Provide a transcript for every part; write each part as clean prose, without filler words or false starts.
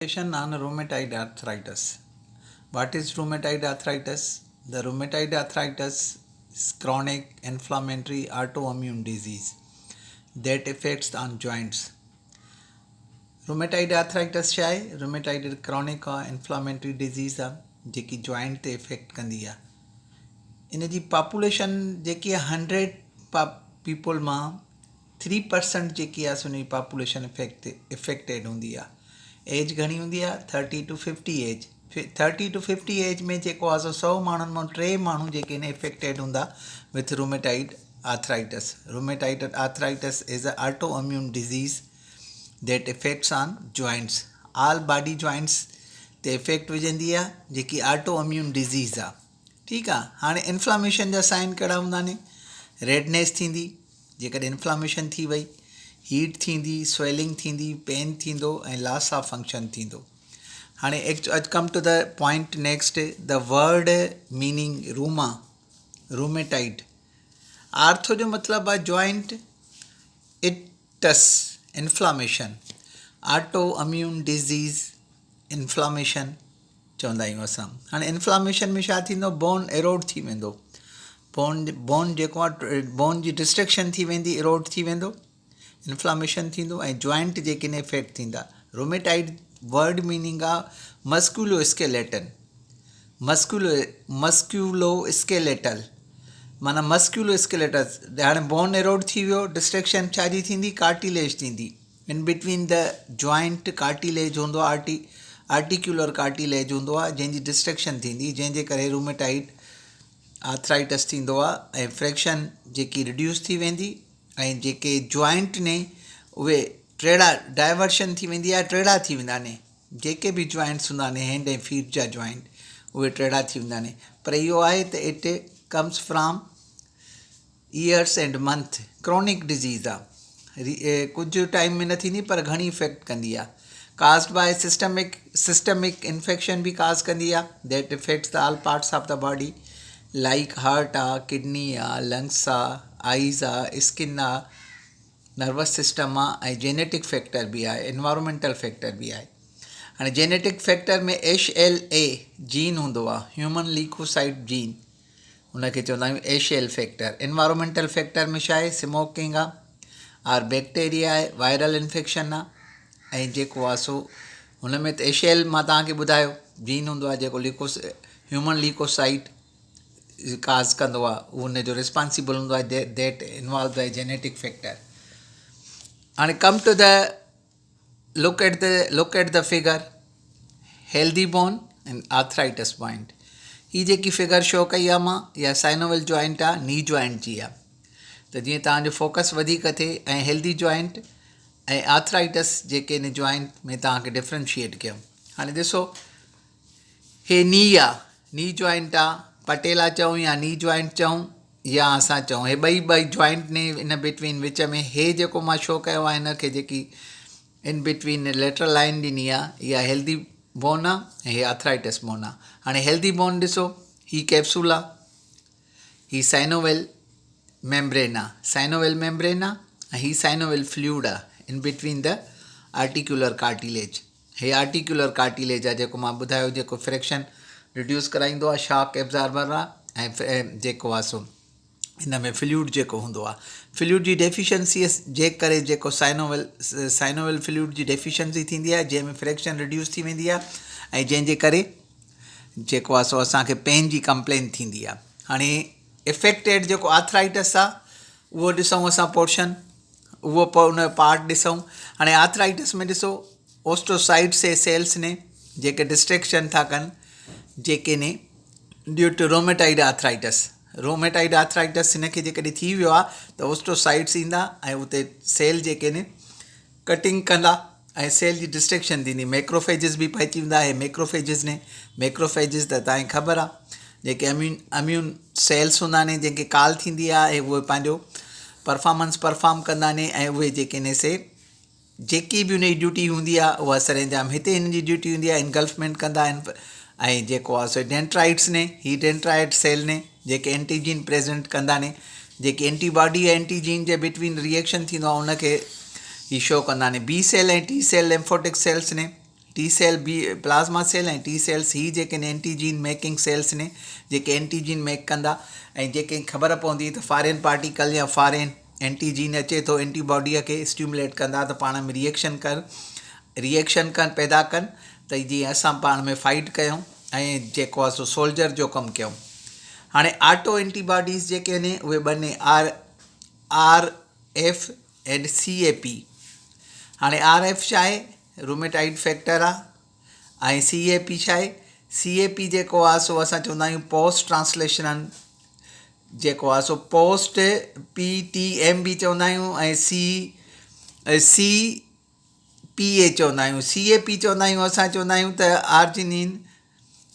On rheumatoid arthritis. What is rheumatoid arthritis? The rheumatoid arthritis is chronic inflammatory autoimmune disease that affects on joints. Rheumatoid arthritis छा आहे? Rheumatoid chronic inflammatory disease आहे जेकी joint ते effect कंदी आहे. इन जी population जेकी आहे 100 पीपल मां 3% जेकी आहे उन जी पॉपुलेशन इफेक्टेड हूंदी आहे. एज घणी हूंदी आहे 30 to 50 एज. 30 to 50 एज में जेको आहे 100 माण्हुनि मां 3 माण्हू जेके इन इफेक्टेड हूंदा with rheumatoid arthritis. Rheumatoid arthritis is a autoimmune disease that affects on joints. All body joints ते इफेक्ट विझंदी आहे जेकी ऑटोइम्यून डिज़ीज़ आहे. ठीकु आहे. हाणे इन्फ्लामेशन जा साइन कहिड़ा हूंदा ने? रेडनेस थींदी जेकॾहिं इन्फ्लामेशन थी वई, हीट थींदी, स्वेलिंग थींदी, पेन थींदो ऐं लॉस ऑफ फंक्शन थींदो. हाणे come to the point next. The word meaning rheumatoid. Ortho जो मतिलबु आहे joint, its inflammation, autoimmune disease inflammation चवंदा आहियूं असां. हाणे इन्फ्लामेशन में छा थींदो? बोन एरोड थी वेंदो. बोन जेको आहे बोन जी डिस्ट्रक्शन थी वेंदी, एरोड थी वेंदो, इन्फ्लामेशन थींदो ऐं जॉइंट जेके न इफेक्ट थींदा. रूमेटाइड वर्ड मीनिंग आहे मस्कुलोस्केलेटल. मस्क्यूलोस्केलेटल माना मस्क्यूलोस्केलेटल. हाणे बोन एरोड थी वियो, डिस्ट्रक्शन छाजी थींदी? कार्टिलेज थींदी. इन बिटवीन द जॉइंट कार्टिलेज हूंदो आहे, आर्टिक्यूलर कार्टिलेज हूंदो आहे जंहिंजी डिस्ट्रक्शन थींदी, जंहिंजे करे रूमेटाइड आर्थराइटिस थींदो आहे. ऐं फ्रैक्शन जेकी रिड्यूस थी वेंदी ऐं जेके जॉइंट ने उहे टेढ़ा डाइवर्शन थी वेंदी आहे, टेढ़ा थी वेंदा आहिनि. जेके बि जॉइंट्स हूंदा आहिनि हैंड ऐं फीट जा जॉइंट उहे टेढ़ा थी वेंदा आहिनि. पर इहो आहे त it comes from years and month. Chronic disease आहे, कुझु टाइम में न थींदी पर घणी इफेक्ट कंदी आहे. कास्ड बाय सिस्टमिक इन्फेक्शन बि काज़ कंदी आहे that effects the all parts of the body like heart आहे, किडनी आहे, लंग्स आहे, आइज़ आहे, स्किन आहे, नर्वस सिस्टम आहे ऐं जेनेटिक फैक्टर बि आहे, एनवायरमेंटल फैक्टर बि आहे. हाणे जेनेटिक फैक्टर में HLA जीन हूंदो आहे, ह्यूमन लीकोसाइट जीन, उनखे चवंदा आहियूं HL फैक्टर. एनवायरमेंटल फैक्टर में छा आहे? स्मोकिंग आहे, आर बैक्टीरिया आहे, वायरल इन्फेक्शन आहे ऐं जेको आहे सो हुन में त HL मां तव्हांखे ॿुधायो जीन हूंदो आहे जेको ह्यूमन लीकोसाइट काज़ कंदो आहे, उहो उनजो रिस्पॉन्सिबल हूंदो आहे that involve by genetic factor. हाणे come to the look at the figure healthy bone and arthritis point. हीअ जेकी फिगर शो कई आहे मां, इहा साइनोवेल जॉइंट आहे, नी जॉइंट जी आहे. त जीअं तव्हांजो फोकस वधीक थिए ऐं हेल्दी जॉइंट ऐं आर्थराइटिस जेके इन जॉइंट में तव्हांखे डिफ्रेंशिएट कयूं. हाणे ॾिसो, हे नी आहे, नी जॉइंट आहे, पटेला चऊं या नी जॉइंट चऊं या असां चऊं, हे ॿई जॉइंट ने इन बिटवीन विच में हे जेको मां शो कयो आहे हिनखे जेकी इन बिटवीन लेटरल लाइन ॾिनी आहे, इहा हेल्दी बोन आहे ऐं हे आर्थराइटिस बोन आहे. हाणे हेल्दी बोन ॾिसो, ही कैप्सूल आहे, ही साइनोवेल मेम्ब्रेन आहे ऐं ही साइनोवेल फ्लूइड आहे in between the articular cartilage. हे आर्टिक्यूलर कार्टिलेज आहे जेको मां ॿुधायो, जेको फ्रैक्शन रिड्यूस कराईंदो आहे, शॉक एब्ज़ॉर्बर आहे ऐं जेको आहे सो हिन में फ्लूइड जेको हूंदो आहे, फ्लूइड जी डेफिशिएंसीअ जे करे जेको साइनोवेल फ्लूइड जी डेफिशिएंसी थींदी आहे जंहिंमें फ्रैक्शन रिड्यूस थी वेंदी आहे ऐं जंहिंजे करे जेको आहे सो असांखे पेन जी कंप्लेन थींदी आहे. हाणे इफेक्टेड जेको आर्थराइटिस आहे उहो ॾिसूं असां पोर्शन, उहो उन जो पार्ट ॾिसूं. हाणे आर्थराइटिस में ॾिसो ओस्टोसाइट्स ऐं सेल्स ने जेके डिस्ट्रैक्शन था कनि, जेके ने ड्यू टू रोमेटाइड आर्थराइटिस हिनखे जेकॾहिं थी वियो आहे त ओस्टोसाइट्स ईंदा ऐं उते सेल जेके ने कटिंग कंदा ऐं सेल जी डिस्ट्रैक्शन थींदी. मैक्रोफेजिस बि पइजी वेंदा. ऐं मैक्रोफेजिस त तव्हांखे ख़बर आहे जेके अम्यून सेल्स हूंदा आहिनि जंहिंखे कॉल थींदी आहे ऐं उहे पंहिंजो परफॉर्म कंदा आहिनि ऐं उहे जेके ने से जेकी बि उनजी ड्यूटी हूंदी आहे उहा सरेंजाम हिते हिन जी ड्यूटी हूंदी आहे, इनगल्फमेंट कंदा आहिनि. ऐं जेको आहे सो डेंट्राइट्स ने, ही डेंट्राइट सेल ने जेके एंटीजीन प्रेज़ेंट कंदा आहिनि, जेके एंटीबॉडी ऐं एंटीजीन जे बिटवीन रिएक्शन थींदो आहे उनखे ही शो कंदा आहिनि. बी सेल ऐं टी सेल लिम्फोटिक सेल्स ने T cell B plasma cell ऐं टी सेल्स ही जेके एंटीजीन मेकिंग सेल्स ने जेके एंटीजीन मेक कंदा ऐं जेके ख़बर पवंदी त फॉरेन पार्टिकल या फॉरेन एंटीजीन अचे थो एंटीबॉडीअ खे स्टिमुलेट कंदा त पाण में रिएक्शन कनि पैदा कनि त जीअं असां पाण में फाइट कयूं ऐं जेको आहे सो सोल्जर जो कमु कयूं। हाणे ऑटो एंटीबॉडीज़ जेके आहिनि उहे ॿ आर एफ एंड CAP। हाणे RF छा आहे, रूमेटाइड फैक्टर आहे, ऐं CAP छा आहे, CAP जेको आहे सो असां चवंदा आहियूं पोस्ट ट्रांसलेशनल जेको आहे सो पोस्ट PTM बि चवंदा आहियूं ऐं CPA चवंदा आहियूं। CAP चवंदा आहियूं असां चवंदा आहियूं त आर्जिनिन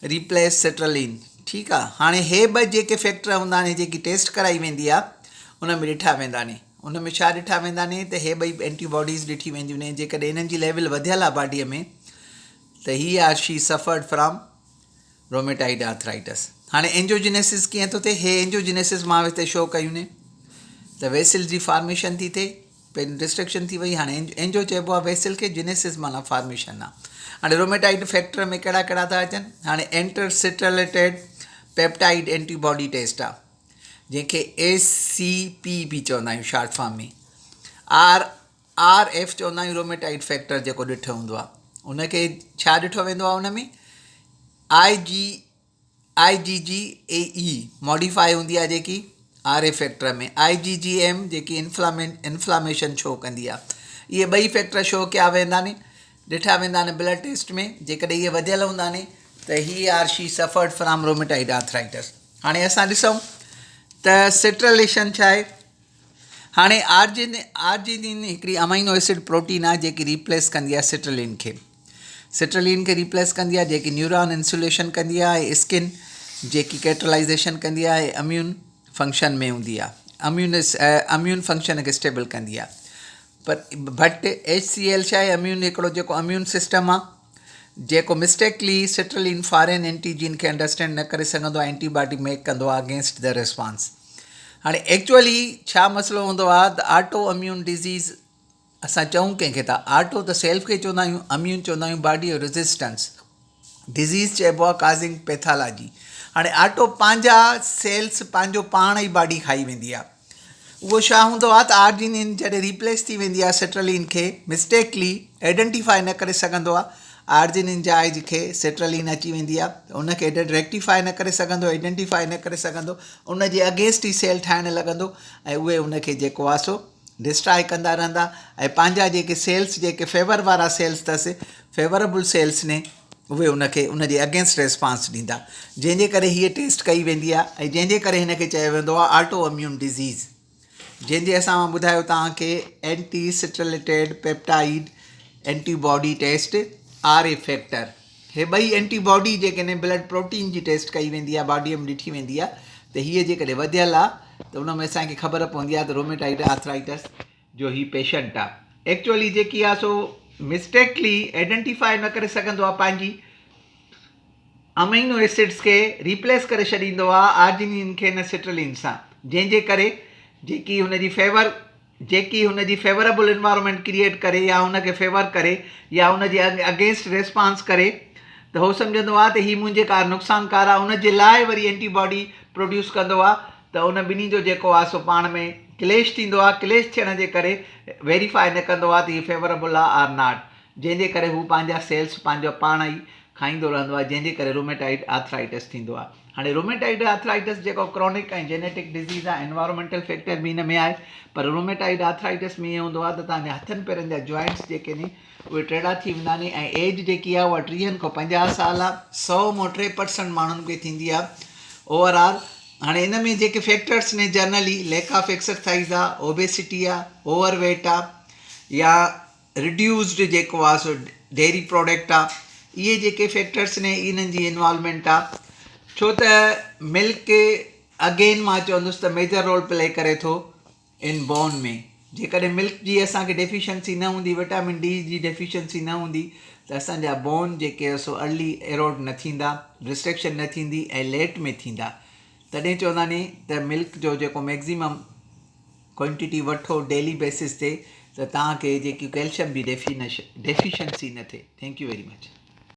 रिप्लेस सिट्रलिन। ठीकु आहे। हाणे हे ॿ जेके फैक्टर हूंदा आहिनि जेकी टेस्ट कराई वेंदी आहे उन में ॾिठा वेंदा आहिनि। उन में छा ॾिठा वेंदा आहिनि त हे ॿई एंटीबॉडीज़ ॾिठी वेंदियूं आहिनि। जेकॾहिं इन्हनि जी लेवल वधियल आहे बॉडीअ में त he or she suffered from rheumatoid arthritis. हाणे एंजियोजेनेसिस कीअं थो थिए, हे एंजियोजेनेसिस मां हिते शो कयूं ने त वेसल जी फॉर्मेशन थी थिए, पहिरीं डिस्ट्रक्शन थी वई, हाणे एंजियो चइबो आहे वेसल खे, जेनेसिस माना फॉर्मेशन आहे। हाणे रोमेटाइड फैक्टर में कहिड़ा कहिड़ा था अचनि, हाणे एंटरसिट्रलेटेड पेप्टाइड एंटीबॉडी टेस्ट आहे जंहिंखे ACP बि चवंदा आहियूं शॉर्ट फॉर्म में। RF चवंदा आहियूं रोमेटाइड फैक्टर जेको ॾिठो हूंदो आहे उनखे छा ॾिठो वेंदो आहे, उन में IgGAE मॉडिफाई हूंदी आहे जेकी RF फैक्टर में, IgGM जेकी इन्फ्लामेशन शो कंदी आहे। इहे ॿई फैक्टर शो कया वेंदा आहिनि, ॾिठा वेंदा आहिनि ब्लड टेस्ट में। जेकॾहिं इहे वधियल हूंदा आहिनि त he or she suffered from rheumatoid arthritis. हाणे असां ॾिसूं त सिट्रलेशन छा आहे। हाणे आर्जिनिन हिकिड़ी अमाइनो एसिड प्रोटीन आहे जेकी रिप्लेस कंदी आहे सिट्रलिन खे रिप्लेस कंदी आहे, जेकी न्यूरॉन इंसुलेशन कंदी आहे, स्किन जेकी कैटलाइजेशन कंदी आहे, इम्यून फंक्शन में हूंदी आहे, इम्यून फंक्शन खे स्टेबल कंदी आहे। बट HCl छा आहे, इम्यून हिकिड़ो जेको इम्यून सिस्टम आहे जेको मिस्टेकली सिट्रलिन फॉरेन एंटीजीन खे अंडरस्टैंड न करे सघंदो आहे, एंटीबॉडी मेक कंदो आहे अगेंस्ट द रिस्पॉन्स। हाणे एक्चुअली छा मसइलो हूंदो आहे त ऑटो इम्यून डिज़ीज़ असां चऊं कंहिंखे था, ऑटो त सेल्फ खे चवंदा आहियूं, इम्यून चवंदा आहियूं बॉडी जो रेज़िस्टेंस, डिज़ीज़ चइबो आहे काज़िंग पैथोलॉजी। हाणे ऑटो पंहिंजा सेल्स पंहिंजो पाण ई बॉडी खाई वेंदी आहे। उहो छा हूंदो आहे त आर्जिनिन जॾहिं रिप्लेस थी वेंदी आहे सिट्रलिन खे मिस्टेकली आइडेंटिफाई न करे सघंदो आहे, आर्जिनिन जाइ खे सिट्रलिन अची वेंदी आहे, उनखे रेक्टिफाई न करे सघंदो, आइडेंटिफाई न करे सघंदो, उनजे अगेंस्ट ई सेल ठाहिणु लॻंदो ऐं उहे उनखे जेको आहे सो डिस्ट्रॉय कंदा रहंदा ऐं पंहिंजा जेके सेल्स जेके फेवर वारा सेल्स अथसि, फेवरेबल सेल्स ने, उहे उनखे उनजे अगेंस्ट रिस्पॉन्स ॾींदा, जंहिंजे करे हीअ टेस्ट कई वेंदी आहे ऐं जंहिंजे करे हिनखे चयो वेंदो आहे ऑटो इम्यून डिज़ीज़, जंहिंजे असां मां ॿुधायो तव्हांखे anti citrullinated peptide antibody test RF factor. हे ॿई एंटीबॉडी जेके ब्लड प्रोटीन जी टेस्ट कई वेंदी आहे, बॉडीअ में ॾिठी वेंदी आहे त हीअ जेकॾहिं वधियल आहे त उन में असांखे ख़बर पवंदी आहे त रोमेटाइड आर्थराइटिस जो ही पेशेंट आहे। एक्चुअली जेकी आहे सो मिस्टेकली आइडेंटिफाई न करे सघंदो आहे, पंहिंजी अमाइनो एसिड्स खे रिप्लेस करे छॾींदो आहे आर्जिनिन खे न सिट्रलिन सां, जंहिंजे करे जेकी हुनजी फेवरेबल इन्वायरमेंट क्रिएट करे या हुनखे फेवर करे या हुनजे अगेंस्ट रिस्पॉन्स करे त उहो सम्झंदो आहे त हीअ मुंहिंजे कार नुक़सानकार आहे, हुनजे लाइ वरी एंटीबॉडी प्रोड्यूस कंदो आहे त उन ॿिन्ही जो जेको आहे सो पाण में क्लेश थींदो आहे। क्लेश थियण जे करे वेरीफाई न कंदो आहे त हीअ फेवरेबल आहे आर नॉट, जंहिंजे करे हू पंहिंजा सेल्स पंहिंजो पाण ई खाईंदो रहंदो आहे, जंहिंजे करे रोमेटाइड आर्थराइटिस थींदो आहे। हाणे रोमेटाइड आर्थराइटिस जेको क्रॉनिक ऐं जेनेटिक डिज़ीज़ आहे, एनवायरमेंटल फैक्टर बि हिन में आहे, पर रोमेटाइड आर्थराइटिस में ईअं हूंदो आहे त तव्हांजे हथनि पेरनि जा जॉइंट्स जेके आहिनि उहे टेढ़ा थी वेंदा आहिनि ऐं एज जेकी आहे उहा 30 खां 50 साल आहे, 100 मां 3% माण्हुनि खे थींदी आहे ओवरऑल। हाणे इन में जेके फैक्टर्स ने जनरली लैक ऑफ एक्सरसाइज़ आहे, ओबेसिटी आहे, ओवरवेट आहे या रिड्यूस्ड जेको आहे सो डेयरी प्रोडक्ट आहे, इहे जेके फैक्टर्स ने इन्हनि जी इन्वॉल्वमेंट आहे। छो त मिल्क अगेन मां चवंदुसि त मेजर रोल प्ले करे थो इन बोन में। जेकॾहिं मिल्क जी असांखे डेफिशिएंसी न हूंदी, विटामिन D जी डेफिशिएंसी न हूंदी त असांजा बोन जेके सो अर्ली एरोड न थींदा, रिस्ट्रिक्शन न थींदी ऐं लेट में थींदा। तॾहिं चवंदा नी त मिल्क जो जेको मैक्सिमम क्वांटिटी वठो डेली बेसिस ते, त तव्हांखे जेकी कैल्शियम जी डेफिशिएंसी न थिए. Thank U very much.